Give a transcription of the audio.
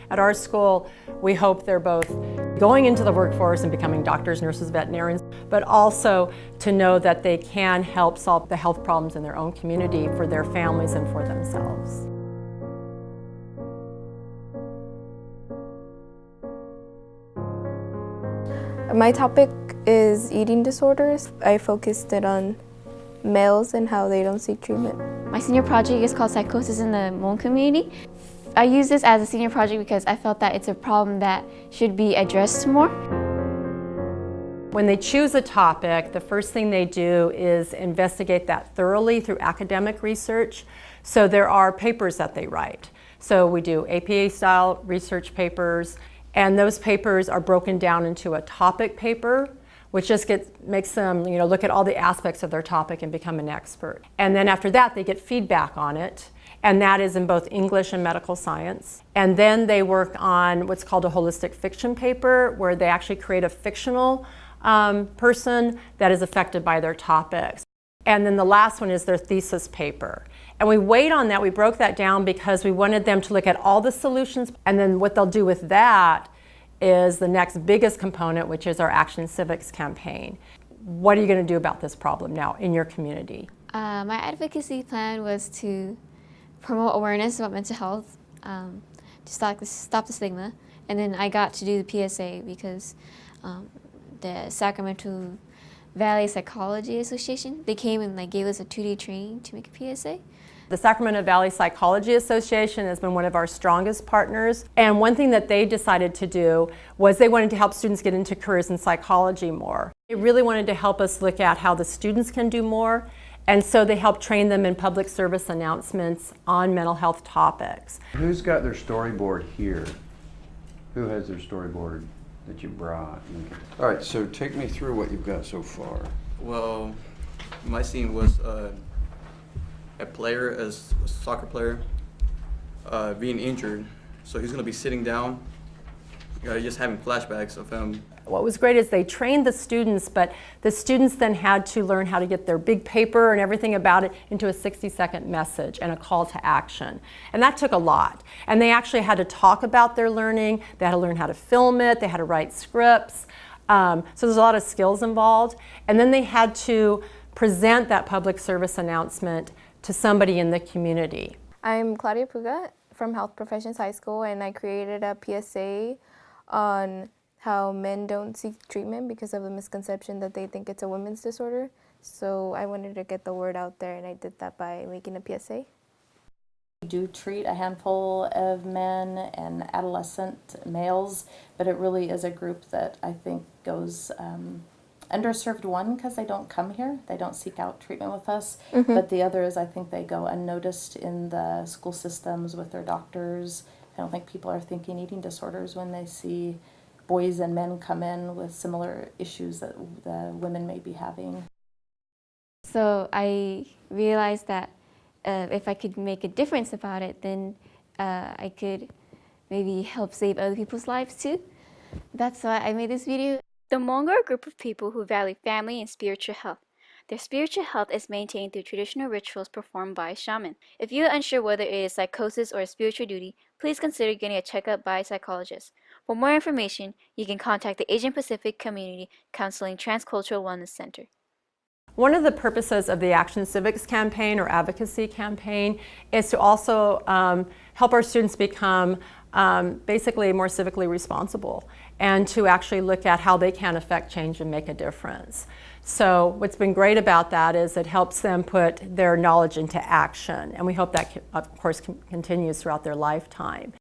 At our school, we hope they're both going into the workforce and becoming doctors, nurses, veterinarians, but also to know that they can help solve the health problems in their own community for their families and for themselves. My topic is eating disorders. I focused it on males and how they don't seek treatment. My senior project is called Psychosis in the Hmong Community. I use this as a senior project because I felt that it's a problem that should be addressed more. When they choose a topic, the first thing they do is investigate that thoroughly through academic research. So there are papers that they write. So we do APA-style research papers, and those papers are broken down into a topic paper, which just makes them look at all the aspects of their topic and become an expert. And then after that, they get feedback on it, and that is in both English and medical science. And then they work on what's called a holistic fiction paper, where they actually create a fictional person that is affected by their topics. And then the last one is their thesis paper. And we weighed on that, we broke that down because we wanted them to look at all the solutions, and then what they'll do with that is the next biggest component, which is our Action Civics campaign. What are you going to do about this problem now in your community? My advocacy plan was to promote awareness about mental health, to stop the stigma, and then I got to do the PSA because the Sacramento Valley Psychology Association, they came and gave us a 2-day training to make a PSA. The Sacramento Valley Psychology Association has been one of our strongest partners, and one thing that they decided to do was they wanted to help students get into careers in psychology more. They really wanted to help us look at how the students can do more, and so they helped train them in public service announcements on mental health topics. Who's got their storyboard here? Who has their storyboard that you brought? All right, so take me through what you've got so far. Well, my scene was a soccer player, being injured. So he's gonna be sitting down, just having flashbacks of him. What was great is they trained the students, but the students then had to learn how to get their big paper and everything about it into a 60-second message and a call to action. And that took a lot. And they actually had to talk about their learning, they had to learn how to film it, they had to write scripts. So there's a lot of skills involved. And then they had to present that public service announcement to somebody in the community. I'm Claudia Puga from Health Professions High School, and I created a PSA on how men don't seek treatment because of the misconception that they think it's a women's disorder. So I wanted to get the word out there, and I did that by making a PSA. We do treat a handful of men and adolescent males, but it really is a group that I think goes underserved, one, because they don't come here, they don't seek out treatment with us, but the other is I think they go unnoticed in the school systems with their doctors. I don't think people are thinking eating disorders when they see boys and men come in with similar issues that the women may be having. So I realized that if I could make a difference about it, then I could maybe help save other people's lives too. That's why I made this video. The Hmong are a group of people who value family and spiritual health. Their spiritual health is maintained through traditional rituals performed by a shaman. If you are unsure whether it is psychosis or a spiritual duty, please consider getting a checkup by a psychologist. For more information, you can contact the Asian Pacific Community Counseling Transcultural Wellness Center. One of the purposes of the Action Civics campaign or advocacy campaign is to also help our students become basically more civically responsible and to actually look at how they can affect change and make a difference. So what's been great about that is it helps them put their knowledge into action, and we hope that, of course, continues throughout their lifetime.